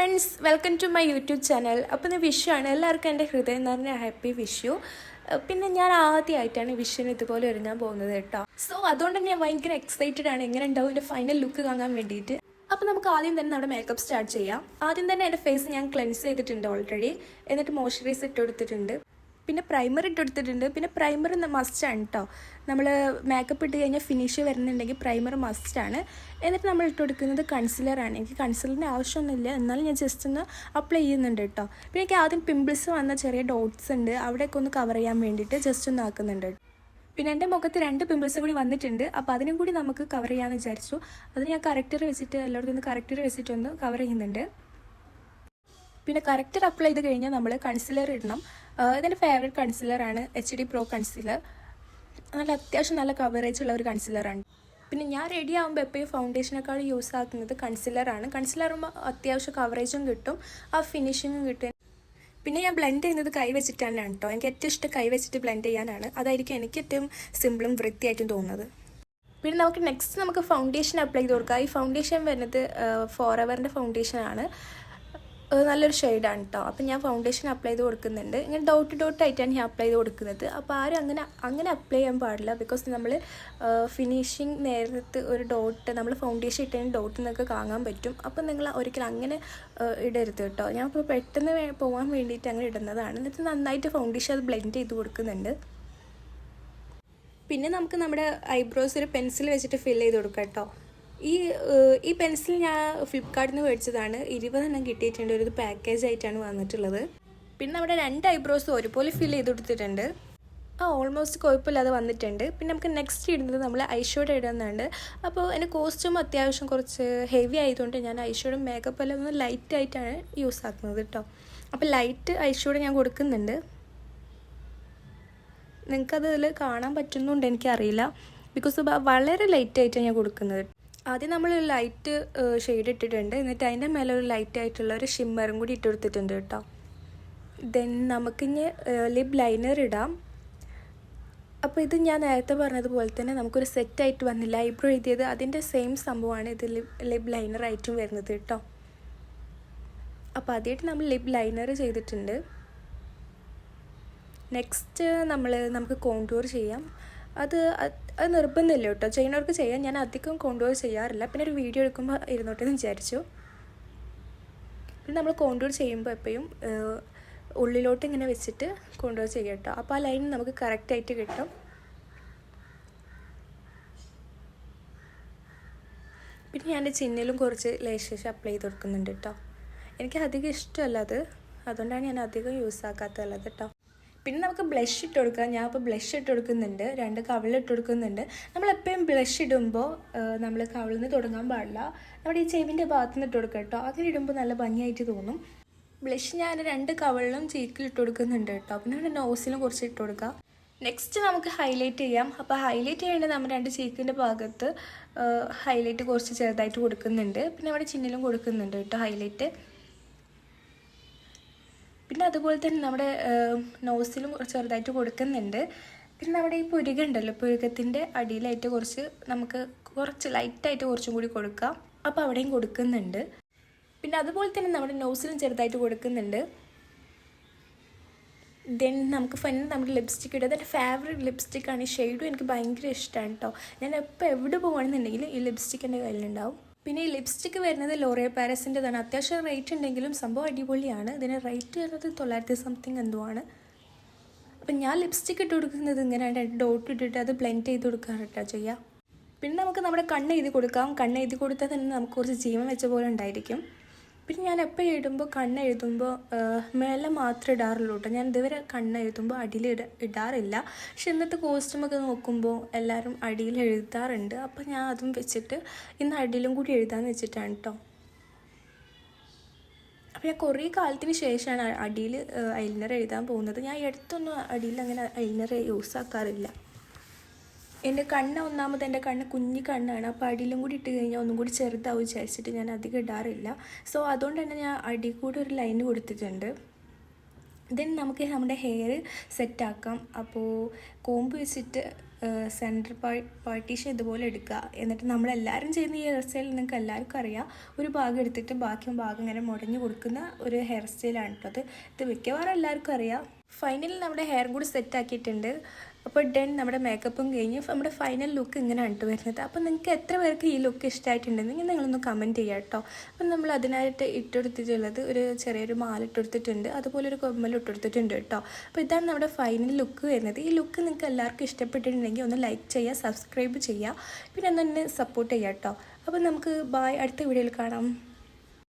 Friends, welcome to my YouTube channel. അപ്പോൾ ഇത് വിഷു ആണ്. എല്ലാവർക്കും എൻ്റെ ഹൃദയം നിറഞ്ഞ ഹാപ്പി വിഷു. പിന്നെ ഞാൻ ആദ്യമായിട്ടാണ് വിഷുവിന് ഇതുപോലെ ഒരുങ്ങാൻ പോകുന്നത് കേട്ടോ. സോ അതുകൊണ്ട് തന്നെ ഞാൻ ഭയങ്കര എക്സൈറ്റഡ് ആണ് എങ്ങനെ ഉണ്ടാവും എൻ്റെ ഫൈനൽ ലുക്ക് കാണാൻ വേണ്ടിയിട്ട്. അപ്പോൾ നമുക്ക് ആദ്യം തന്നെ നമ്മുടെ മേക്കപ്പ് സ്റ്റാർട്ട് ചെയ്യാം. ആദ്യം തന്നെ എൻ്റെ ഫേസ് ഞാൻ ക്ലെൻസ് ചെയ്തിട്ടുണ്ട് ഓൾറെഡി. എന്നിട്ട് മോയ്സ്ചറൈസർ ഇട്ട് കൊടുത്തിട്ടുണ്ട്. പിന്നെ പ്രൈമർ ഇട്ട് കൊടുത്തിട്ടുണ്ട്. പിന്നെ പ്രൈമർ മസ്റ്റാണ് കേട്ടോ. നമ്മൾ മേക്കപ്പ് ഇട്ട് കഴിഞ്ഞാൽ ഫിനിഷ് വരുന്നുണ്ടെങ്കിൽ പ്രൈമർ മസ്റ്റാണ്. എന്നിട്ട് നമ്മൾ ഇട്ട് കൊടുക്കുന്നത് കൺസിലറാണ്. എനിക്ക് കൺസിലറിൻ്റെ ആവശ്യമൊന്നുമില്ല, എന്നാലും ഞാൻ ജസ്റ്റ് ഒന്ന് അപ്ലൈ ചെയ്യുന്നുണ്ട് കേട്ടോ. പിന്നെ എനിക്ക് ആദ്യം പിമ്പിൾസ് വന്ന ചെറിയ ഡോട്ട്സ് ഉണ്ട്, അവിടെയൊക്കെ ഒന്ന് കവർ ചെയ്യാൻ വേണ്ടിയിട്ട് ജസ്റ്റ് ഒന്ന് ആക്കുന്നുണ്ട്. പിന്നെ എൻ്റെ മുഖത്ത് 2 പിമ്പിൾസ് കൂടി വന്നിട്ടുണ്ട്. അപ്പോൾ അതിനും കൂടി നമുക്ക് കവർ ചെയ്യാമെന്ന് വിചാരിച്ചു. അത് ഞാൻ കറക്റ്റർ വെച്ചിട്ട് എല്ലായിടത്തും ഒന്ന് കറക്റ്റർ വെച്ചിട്ടൊന്ന് കവർ ചെയ്യുന്നുണ്ട്. പിന്നെ കറക്റ്റർ അപ്ലൈ ചെയ്ത് കഴിഞ്ഞാൽ നമ്മൾ കൺസിലർ ഇടണം. ഇതെൻ്റെ ഫേവറേറ്റ് കൺസിലറാണ്, HD Pro കൺസിലർ. അത്യാവശ്യം നല്ല കവറേജ് ഉള്ള ഒരു കൺസിലറാണ്. പിന്നെ ഞാൻ റെഡി ആകുമ്പോൾ എപ്പോഴും ഫൗണ്ടേഷനേക്കാൾ യൂസ് ആക്കുന്നത് കൺസിലറാണ്. കൺസിലറുമ്പോൾ അത്യാവശ്യം കവറേജും കിട്ടും, ആ ഫിനിഷിങ്ങും കിട്ടും. പിന്നെ ഞാൻ ബ്ലെൻഡ് ചെയ്യുന്നത് കൈ വെച്ചിട്ടാണ് കേട്ടോ. എനിക്ക് ഏറ്റവും ഇഷ്ടം കൈ വെച്ചിട്ട് ബ്ലെൻഡ് ചെയ്യാനാണ്. അതായിരിക്കും എനിക്ക് ഏറ്റവും സിമ്പിളും വൃത്തിയായിട്ടും തോന്നുന്നത്. പിന്നെ നമുക്ക് ഫൗണ്ടേഷൻ അപ്ലൈ ചെയ്ത് കൊടുക്കാം. ഈ ഫൗണ്ടേഷൻ വരുന്നത് ഫോറെവറിൻ്റെ ഫൗണ്ടേഷനാണ്. നല്ലൊരു ഷെയ്ഡാണ് കേട്ടോ. അപ്പം ഞാൻ ഫൗണ്ടേഷൻ അപ്ലൈ ചെയ്ത് കൊടുക്കുന്നുണ്ട്. ഇങ്ങനെ ഡോട്ടായിട്ടാണ് ഞാൻ അപ്ലൈ ചെയ്ത് കൊടുക്കുന്നത്. അപ്പോൾ ആരും അങ്ങനെ അപ്ലൈ ചെയ്യാൻ പാടില്ല. ബിക്കോസ് നമ്മൾ ഫിനിഷിങ് നേരത്ത് ഒരു ഡോട്ട് നമ്മൾ ഫൗണ്ടേഷൻ ഇട്ടതിന് ഡോട്ട് നിങ്ങൾക്ക് കാണാൻ പറ്റും. അപ്പം നിങ്ങൾ ഒരിക്കലും അങ്ങനെ ഇടരുത് കേട്ടോ. ഞാൻ ഇപ്പോൾ പെട്ടെന്ന് പോകാൻ വേണ്ടിയിട്ട് അങ്ങനെ ഇടുന്നതാണ്. എന്നിട്ട് നന്നായിട്ട് ഫൗണ്ടേഷൻ അത് ബ്ലെൻഡ് ചെയ്ത് കൊടുക്കുന്നുണ്ട്. പിന്നെ നമുക്ക് നമ്മുടെ ഐബ്രോസ് ഒരു പെൻസിൽ വെച്ചിട്ട് ഫിൽ ചെയ്ത് കൊടുക്കാം കേട്ടോ. ഈ പെൻസിൽ ഞാൻ ഫ്ലിപ്കാർട്ടിൽ നിന്ന് മേടിച്ചതാണ്. 20 എണ്ണം കിട്ടിയിട്ടുണ്ട്. ഒരു പാക്കേജ് ആയിട്ടാണ് വന്നിട്ടുള്ളത്. പിന്നെ നമ്മുടെ 2 ഐബ്രോസ് ഒരുപോലെ ഫിൽ ചെയ്ത് കൊടുത്തിട്ടുണ്ട്. ഓൾമോസ്റ്റ് കുഴപ്പമില്ലാതെ വന്നിട്ടുണ്ട്. പിന്നെ നമുക്ക് നെക്സ്റ്റ് ഇടുന്നത് നമ്മൾ ഐഷോഡ് ഇടുന്നുണ്ട്. അപ്പോൾ എൻ്റെ കോസ്റ്റ്യൂം അത്യാവശ്യം കുറച്ച് ഹെവി ആയതുകൊണ്ട് ഞാൻ ഐഷോഡും മേക്കപ്പ് എല്ലാം ഒന്ന് ലൈറ്റ് ആയിട്ടാണ് യൂസ് ആക്കുന്നത് കേട്ടോ. അപ്പോൾ ലൈറ്റ് ഐഷോഡ് ഞാൻ കൊടുക്കുന്നുണ്ട്. നിങ്ങൾക്കത് ഇതിൽ കാണാൻ പറ്റുന്നുണ്ട് എനിക്കറിയില്ല, ബിക്കോസ് വളരെ ലൈറ്റ് ആയിട്ടാണ് ഞാൻ കൊടുക്കുന്നത്. ആദ്യം നമ്മൾ ലൈറ്റ് ഷെയ്ഡ് ഇട്ടിട്ടുണ്ട്. എന്നിട്ട് അതിൻ്റെ മേലെ ഒരു ലൈറ്റ് ആയിട്ടുള്ള ഒരു ഷിമ്മറും കൂടി ഇട്ട് കൊടുത്തിട്ടുണ്ട് കേട്ടോ. ദെൻ നമുക്കിനി ലിപ് ലൈനർ ഇടാം. അപ്പോൾ ഇത് ഞാൻ നേരത്തെ പറഞ്ഞതുപോലെ തന്നെ നമുക്കൊരു സെറ്റായിട്ട് വന്നില്ല. ഐബ്രോ എഴുതിയത് അതിൻ്റെ സെയിം സംഭവമാണ് ഇത് ലിപ് ലൈനർ ആയിട്ടും വരുന്നത് കേട്ടോ. അപ്പോൾ ആദ്യമായിട്ട് നമ്മൾ ലിപ് ലൈനർ ചെയ്തിട്ടുണ്ട്. നെക്സ്റ്റ് നമുക്ക് കോണ്ടൂർ ചെയ്യാം. അത് നിർബന്ധമില്ല കേട്ടോ, ചെയ്യുന്നവർക്ക് ചെയ്യാം. ഞാൻ അധികം കോണ്ടൂർ ചെയ്യാറില്ല. പിന്നെ ഒരു വീഡിയോ എടുക്കുമ്പോൾ ഇരുന്നോട്ടെന്ന് വിചാരിച്ചു. പിന്നെ നമ്മൾ കോണ്ടൂർ ചെയ്യുമ്പോൾ എപ്പോഴും ഉള്ളിലോട്ട് ഇങ്ങനെ വെച്ചിട്ട് കോണ്ടൂർ ചെയ്യാം കേട്ടോ. അപ്പോൾ ആ ലൈൻ നമുക്ക് കറക്റ്റായിട്ട് കിട്ടും. പിന്നെ ഞാൻ എൻ്റെ ചിന്നിലും കുറച്ച് ലേശേഷം അപ്ലൈ ചെയ്ത് കൊടുക്കുന്നുണ്ട് കേട്ടോ. എനിക്ക് അധികം ഇഷ്ടമല്ല അത്, അതുകൊണ്ടാണ് ഞാൻ അധികം യൂസ് ആക്കാത്തതല്ലത് കേട്ടോ. പിന്നെ നമുക്ക് ബ്ലഷ് ഇട്ട് കൊടുക്കാം. ഞാൻ ഇപ്പോൾ ബ്ലഷ് ഇട്ട് കൊടുക്കുന്നുണ്ട്, 2 കവിളിട്ട് കൊടുക്കുന്നുണ്ട്. നമ്മളെപ്പോഴും ബ്ലഷ് ഇടുമ്പോൾ നമ്മൾ കവിളിൽ നിന്ന് തുടങ്ങാൻ പാടില്ല. നമ്മുടെ ഈ ചെവിൻ്റെ ഭാഗത്ത് നിന്ന് ഇട്ട് കൊടുക്കുക കേട്ടോ. അങ്ങനെ ഇടുമ്പോൾ നല്ല ഭംഗിയായിട്ട് തോന്നും. ബ്ലഷ് ഞാൻ 2 കവിളിലും ചീക്കിൽ ഇട്ട് കൊടുക്കുന്നുണ്ട് കേട്ടോ. പിന്നെ നമ്മുടെ നോസിലും കുറച്ച് ഇട്ട് കൊടുക്കാം. നെക്സ്റ്റ് നമുക്ക് ഹൈലൈറ്റ് ചെയ്യാം. അപ്പോൾ ഹൈലൈറ്റ് ചെയ്യേണ്ടത് നമ്മൾ 2 ചീക്കിൻ്റെ ഭാഗത്ത് ഹൈലൈറ്റ് കുറച്ച് ചെറുതായിട്ട് കൊടുക്കുന്നുണ്ട്. പിന്നെ നമ്മുടെ ചിന്നിലും കൊടുക്കുന്നുണ്ട് കേട്ടോ ഹൈലൈറ്റ്. പിന്നെ അതുപോലെ തന്നെ നമ്മുടെ നോസിലും ചെറുതായിട്ട് കൊടുക്കുന്നുണ്ട്. പിന്നെ നമ്മുടെ ഈ പുരുക ഉണ്ടല്ലോ, പുരുകത്തിൻ്റെ അടിയിലായിട്ട് നമുക്ക് കുറച്ച് ലൈറ്റായിട്ട് കുറച്ചും കൂടി കൊടുക്കാം. അപ്പോൾ അവിടെയും കൊടുക്കുന്നുണ്ട്. പിന്നെ അതുപോലെ തന്നെ നമ്മുടെ നോസിലും ചെറുതായിട്ട് കൊടുക്കുന്നുണ്ട്. ദെൻ നമുക്ക് ഫൈനൽ നമ്മുടെ ലിപ്സ്റ്റിക് ഇടുക. എൻ്റെ ഫേവറേറ്റ് ലിപ്സ്റ്റിക്കാണ്. ഈ ഷെയ്ഡും എനിക്ക് ഭയങ്കര ഇഷ്ടമാണ് കേട്ടോ. ഞാൻ എപ്പോൾ എവിടെ പോകുകയാണെന്നുണ്ടെങ്കിൽ ഈ ലിപ്സ്റ്റിക് എൻ്റെ കയ്യിലുണ്ടാവും. പിന്നെ ഈ ലിപ്സ്റ്റിക്ക് വരുന്നത് ലോറിയൽ പാരീസിൻ്റെതാണ്. അത്യാവശ്യം റേറ്റ് ഉണ്ടെങ്കിലും സംഭവം അടിപൊളിയാണ്. ഇതിന് റേറ്റ് വരുന്നത് 900 സംതിങ് എന്തോ ആണ്. അപ്പം ഞാൻ ലിപ്സ്റ്റിക്ക് ഇട്ട് കൊടുക്കുന്നത് ഇങ്ങനെ 2 ഡോട്ട് ഇട്ടിട്ട് അത് ബ്ലെൻഡ് ചെയ്ത് കൊടുക്കാറ് കേട്ടോ ചെയ്യുക. പിന്നെ നമുക്ക് നമ്മുടെ കണ്ണ് എഴുതി കൊടുക്കാം. കണ്ണ് എഴുതി കൊടുത്താൽ തന്നെ നമുക്ക് കുറച്ച് ജീവൻ വെച്ച പോലെ ഉണ്ടായിരിക്കും. പിന്നെ ഞാൻ എപ്പോൾ എഴുതുമ്പോൾ കണ്ണ് എഴുതുമ്പോൾ മേലെ മാത്രമേ ഇടാറുള്ളൂ കേട്ടോ. ഞാൻ ഇതുവരെ കണ്ണ് എഴുതുമ്പോൾ അടിയിൽ ഇടാറില്ല. പക്ഷെ ഇന്നത്തെ കോസ്റ്റ്യൂമൊക്കെ നോക്കുമ്പോൾ എല്ലാവരും അടിയിൽ എഴുതാറുണ്ട്. അപ്പോൾ ഞാൻ അതും വെച്ചിട്ട് ഇന്ന് അടിയിലും കൂടി എഴുതാമെന്ന് വെച്ചിട്ടാണ് കേട്ടോ. അപ്പോൾ ഞാൻ കുറേ കാലത്തിന് ശേഷമാണ് അടിയിൽ ഐലൈനർ എഴുതാൻ പോകുന്നത്. ഞാൻ അടുത്തൊന്നും അടിയിൽ അങ്ങനെ ഐലൈനർ യൂസ് ആക്കാറില്ല. എൻ്റെ ഒന്നാമത് എൻ്റെ കുഞ്ഞി കണ്ണാണ്. അപ്പോൾ അടിയിലും കൂടി ഇട്ട് കഴിഞ്ഞാൽ ഒന്നും കൂടി ചെറുതാവും വിചാരിച്ചിട്ട് ഞാൻ അധികം ഇടാറില്ല. സോ അതുകൊണ്ട് തന്നെ ഞാൻ അടി കൂടി ഒരു ലൈൻ കൊടുത്തിട്ടുണ്ട്. ദെൻ നമുക്ക് നമ്മുടെ ഹെയർ സെറ്റാക്കാം. അപ്പോൾ കോമ്പ് വെച്ചിട്ട് സെൻറ്റർ പാർട്ടീഷൻ ഇതുപോലെ എടുക്കുക. എന്നിട്ട് നമ്മളെല്ലാവരും ചെയ്യുന്ന ഈ ഹെയർ സ്റ്റൈൽ നിങ്ങൾക്ക് എല്ലാവർക്കും അറിയാം. ഒരു ഭാഗം എടുത്തിട്ട് ബാക്കി ഭാഗം ഇങ്ങനെ മുടഞ്ഞു കൊടുക്കുന്ന ഒരു ഹെയർ സ്റ്റൈലാണ് കേട്ടോ. ഇത് മിക്കവാറും എല്ലാവർക്കും അറിയാം. ഫൈനലി നമ്മുടെ ഹെയർ കൂടി സെറ്റ് ആക്കിയിട്ടുണ്ട്. അപ്പോൾ നമ്മുടെ മേക്കപ്പും കഴിഞ്ഞ് നമ്മുടെ ഫൈനൽ ലുക്ക് ഇങ്ങനെയാണ് കേട്ടോ വരുന്നത്. അപ്പോൾ നിങ്ങൾക്ക് എത്ര പേർക്ക് ഈ ലുക്ക് ഇഷ്ടമായിട്ടുണ്ടെങ്കിൽ നിങ്ങളൊന്ന് കമൻറ്റ് ചെയ്യുക കേട്ടോ. അപ്പം നമ്മൾ അതിനായിട്ട് ഇട്ടെടുത്തിട്ടുള്ളത് ഒരു ചെറിയൊരു മാല ഇട്ടെടുത്തിട്ടുണ്ട്, അതുപോലെ ഒരു കൊമ്മൽ ഇട്ടെടുത്തിട്ടുണ്ട് കേട്ടോ. അപ്പോൾ ഇതാണ് നമ്മുടെ ഫൈനൽ ലുക്ക് വരുന്നത്. ഈ ലുക്ക് നിങ്ങൾക്ക് എല്ലാവർക്കും ഇഷ്ടപ്പെട്ടിട്ടുണ്ടെങ്കിൽ ഒന്ന് ലൈക്ക് ചെയ്യുക, സബ്സ്ക്രൈബ് ചെയ്യുക, പിന്നെ ഒന്ന് സപ്പോർട്ട് ചെയ്യുക കേട്ടോ. അപ്പോൾ നമുക്ക് ബൈ, അടുത്ത വീഡിയോയിൽ കാണാം.